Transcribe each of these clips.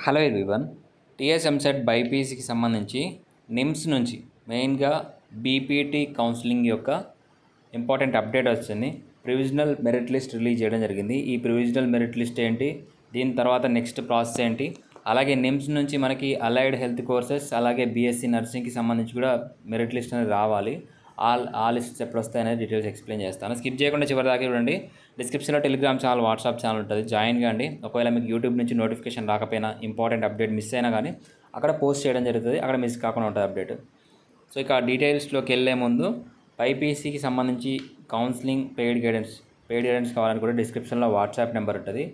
Hello everyone. TS EAMCET బైపీసీకి సంబంధించి నిమ్స్ నుంచి మెయిన్గా బీపీటీ కౌన్సిలింగ్ యొక్క ఇంపార్టెంట్ అప్డేట్ వచ్చింది. ప్రివిజనల్ మెరిట్ లిస్ట్ రిలీజ్ చేయడం జరిగింది. ఈ ప్రివిజనల్ మెరిట్ లిస్ట్ ఏంటి, దీని తర్వాత నెక్స్ట్ ప్రాసెస్ ఏంటి, అలాగే నిమ్స్ నుంచి మనకి అలైడ్ హెల్త్ కోర్సెస్ అలాగే బీఎస్సీ నర్సింగ్కి సంబంధించి కూడా మెరిట్ లిస్ట్ అనేది రావాలి. ఆ లిస్ట్స్ ఎప్పుడు వస్తాయనేది డీటెయిల్స్ ఎక్స్ప్లెయిన్ చేస్తాను. స్కిప్ చేయకుండా చివరి దాకా చూడండి. డిస్క్రిప్షన్లో టెలిగ్రామ్ ఛానల్, వాట్సాప్ ఛానల్ ఉంటుంది, జాయిన్ కాండి. ఒకవేళ మీకు యూట్యూబ్ నుంచి నోటిఫికేషన్ రాకపోయినా, ఇంపార్టెంట్ అప్డేట్ మిస్ అయినా కానీ అక్కడ పోస్ట్ చేయడం జరుగుతుంది, అక్కడ మిస్ కాకుండా ఉంటుంది అప్డేట్. సో ఇక డీటెయిల్స్లోకి వెళ్ళే ముందు బైపీసీకి సంబంధించి కౌన్సిలింగ్ పెయిడ్ గైడెన్స్ కావాలని కూడా డిస్క్రిప్షన్లో వాట్సాప్ నెంబర్ ఉంటుంది.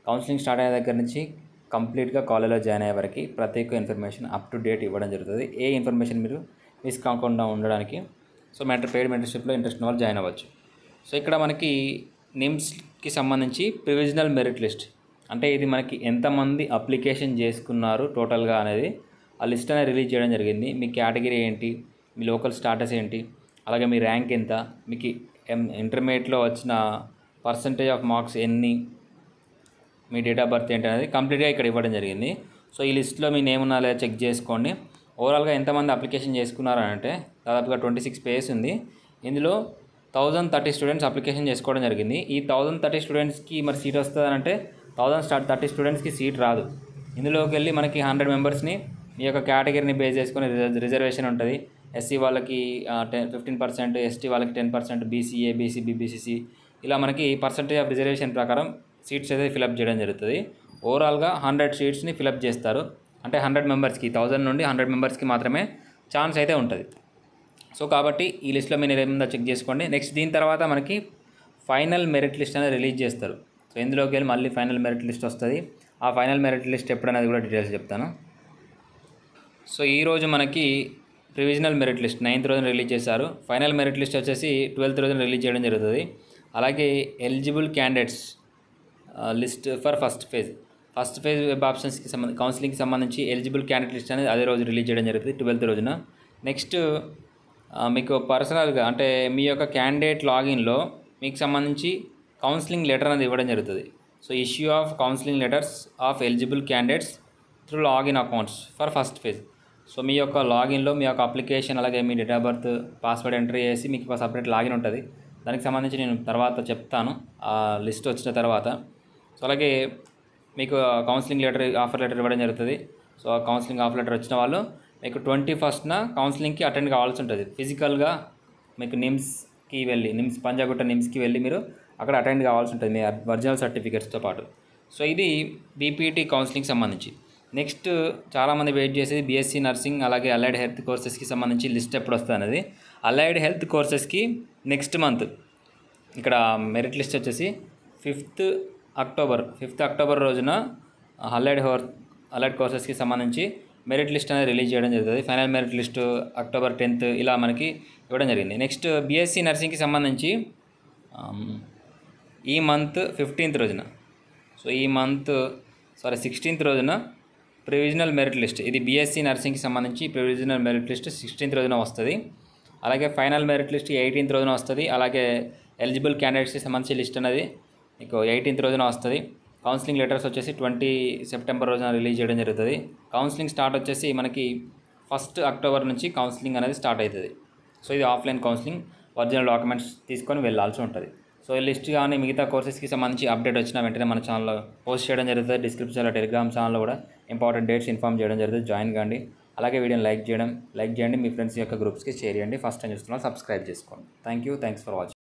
కౌన్సిలింగ్ స్టార్ట్ అయ్యే దగ్గర నుంచి కంప్లీట్గా కాలేజ్లో జాయిన్ అయ్యే వరకు ప్రతి ఒక్క ఇన్ఫర్మేషన్ అప్ టు డేట్ ఇవ్వడం జరుగుతుంది. ఏ ఇన్ఫర్మేషన్ మీరు మిస్ కాకుండా ఉండడానికి సో పెయిడ్ మెంటర్షిప్లో ఇంట్రెస్ట్ ఉన్న వాళ్ళు జాయిన్ అవ్వచ్చు. సో ఇక్కడ మనకి నిమ్స్కి సంబంధించి ప్రివిజనల్ మెరిట్ లిస్ట్ అంటే ఇది మనకి ఎంతమంది అప్లికేషన్ చేసుకున్నారు టోటల్గా అనేది ఆ లిస్ట్ అనేది రిలీజ్ చేయడం జరిగింది. మీ కేటగిరీ ఏంటి, మీ లోకల్ స్టాటస్ ఏంటి, అలాగే మీ ర్యాంక్ ఎంత, మీకు ఇంటర్మీడియట్లో వచ్చిన పర్సంటేజ్ ఆఫ్ మార్క్స్ ఎన్ని, మీ డేట్ ఆఫ్ బర్త్ ఏంటి అనేది కంప్లీట్గా ఇక్కడ ఇవ్వడం జరిగింది. సో ఈ లిస్ట్లో మీ నేమ్ ఉన్నా లేదా చెక్ చేసుకోండి. ఓవరాల్గా ఎంతమంది అప్లికేషన్ చేసుకున్నారు అంటే దాదాపుగా 26 పేజెస్ ఉంది. ఇందులో 1030 స్టూడెంట్స్ అప్లికేషన్ చేసుకోవడం జరిగింది. ఈ 1030 స్టూడెంట్స్కి మరి సీట్ వస్తుందంటే 1030 స్టూడెంట్స్కి సీట్ రాదు. ఇందులోకి వెళ్ళి మనకి 100 మెంబర్స్ని ఈ యొక్క కేటగిరీని బేస్ చేసుకొని రిజర్వేషన్ ఉంటుంది. ఎస్సీ వాళ్ళకి 15%, ఎస్టీ వాళ్ళకి 10%, బీసీఏ, బీసీబీ, బీసీసీ ఇలా మనకి పర్సంటేజ్ ఆఫ్ రిజర్వేషన్ ప్రకారం సీట్స్ అయితే ఫిలప్ చేయడం జరుగుతుంది. ఓవరాల్గా 100 సీట్స్ని ఫిలప్ చేస్తారు. అంటే 100 మెంబర్స్కి 1000 నుండి 100 మెంబర్స్కి మాత్రమే ఛాన్స్ అయితే ఉంటుంది. సో కాబట్టి ఈ లిస్ట్లో మీరు ఏమైందో చెక్ చేసుకోండి. నెక్స్ట్ దీని తర్వాత మనకి ఫైనల్ మెరిట్ లిస్ట్ అనేది రిలీజ్ చేస్తారు. సో ఇందులోకి వెళ్ళి మళ్ళీ ఫైనల్ మెరిట్ లిస్ట్ వస్తుంది. ఆ ఫైనల్ మెరిట్ లిస్ట్ ఎప్పుడనేది కూడా డీటెయిల్స్ చెప్తాను. సో ఈరోజు మనకి ప్రివిజనల్ మెరిట్ లిస్ట్ 9th రోజున రిలీజ్ చేశారు. ఫైనల్ మెరిట్ లిస్ట్ వచ్చేసి 12th రోజున రిలీజ్ చేయడం జరుగుతుంది. అలాగే eligible candidates list for first phase web ఆప్షన్స్కి కౌన్సిలింగ్కి సంబంధించి ఎలిజిబుల్ క్యాండిడేట్ లిస్ట్ అనేది అదే రోజు రిలీజ్ చేయడం జరుగుతుంది 12th రోజున. నెక్స్ట్ మీకు పర్సనల్గా అంటే మీ యొక్క క్యాండిడేట్ లాగిన్లో మీకు సంబంధించి కౌన్సిలింగ్ లెటర్ అనేది ఇవ్వడం జరుగుతుంది. So issue of counselling letters of eligible candidates through login accounts for first phase. So మీ యొక్క లాగిన్లో మీ యొక్క అప్లికేషన్ అలాగే మీ date of birth, password entry చేసి మీకు ఒక సపరేట్ లాగిన్ ఉంటుంది. దానికి సంబంధించి నేను తర్వాత చెప్తాను ఆ లిస్ట్ వచ్చిన తర్వాత. సో అలాగే మీకు కౌన్సిలింగ్ లెటర్, ఆఫర్ లెటర్ ఇవ్వడం జరుగుతుంది. సో ఆ కౌన్సిలింగ్ ఆఫర్ లెటర్ వచ్చిన వాళ్ళు మీకు 21st కౌన్సిలింగ్కి అటెండ్ కావాల్సి ఉంటుంది. ఫిజికల్గా మీకు నిమ్స్కి వెళ్ళి పంజాగుట్ట నిమ్స్కి వెళ్ళి మీరు అక్కడ అటెండ్ కావాల్సి ఉంటుంది మీ ఒరిజినల్ సర్టిఫికేట్స్తో పాటు. సో ఇది బీపీటీ కౌన్సిలింగ్కి సంబంధించి. నెక్స్ట్ చాలామంది వెయిట్ చేసేది బీఎస్సీ నర్సింగ్ అలాగే అలైడ్ హెల్త్ కోర్సెస్కి సంబంధించి లిస్ట్ ఎప్పుడు వస్తుంది అనేది. అలైడ్ హెల్త్ కోర్సెస్కి నెక్స్ట్ మంత్ ఇక్కడ మెరిట్ లిస్ట్ వచ్చేసి 5th అక్టోబర్ రోజున అలైడ్ కోర్సెస్కి సంబంధించి మెరిట్ లిస్ట్ అనేది రిలీజ్ చేయడం జరుగుతుంది. Final merit list October 10th ఇలా మనకి ఇవ్వడం జరిగింది. నెక్స్ట్ బీఎస్సీ నర్సింగ్కి సంబంధించి ఈ మంత్ 15th రోజున 16th రోజున ప్రివిజనల్ మెరిట్ లిస్ట్, ఇది బీఎస్సీ నర్సింగ్కి సంబంధించి ప్రివిజనల్ మెరిట్ లిస్ట్ 16th రోజున వస్తుంది. అలాగే ఫైనల్ మెరిట్ లిస్ట్ 18th రోజున వస్తుంది. అలాగే ఎలిజిబుల్ క్యాండిడేట్స్కి సంబంధించి లిస్ట్ అనేది మీకు 18th రోజున వస్తుంది. కౌన్సిలింగ్ లెటర్స్ వచ్చేసి 20 సెప్టెంబర్ రోజున రిలీజ్ చేయడం జరుగుతుంది. కౌన్సిలింగ్ స్టార్ట్ వచ్చేసి మనకి 1st అక్టోబర్ నుంచి కౌన్సిలింగ్ అనేది స్టార్ట్ అవుతుంది. సో ఇది ఆఫ్లైన్ కౌన్సిలింగ్, ఒరిజినల్ డాక్యుమెంట్స్ తీసుకొని వెళ్ళాల్సి ఉంటుంది. సో ఈ లిస్ట్ కానీ మిగతా కోర్సెస్కి సంబంధించి అప్డేట్ వచ్చిన వెంటనే మన ఛానల్లో పోస్ట్ చేయడం జరుగుతుంది. డిస్క్రిప్షన్లో టెలిగ్రామ్ ఛానల్లో కూడా ఇంపార్టెంట్ డేట్స్ ఇన్ఫార్మ్ చేయడం జరుగుతుంది, జాయిన్ కాండి. అలాగే వీడియోని లైక్ చేయండి, మీ ఫ్రెండ్స్ యొక్క గ్రూప్స్కి షేర్ చేయండి. ఫస్ట్ టైం చూస్తున్నా సబ్స్క్రైబ్ చేసుకోండి. Thanks for watching.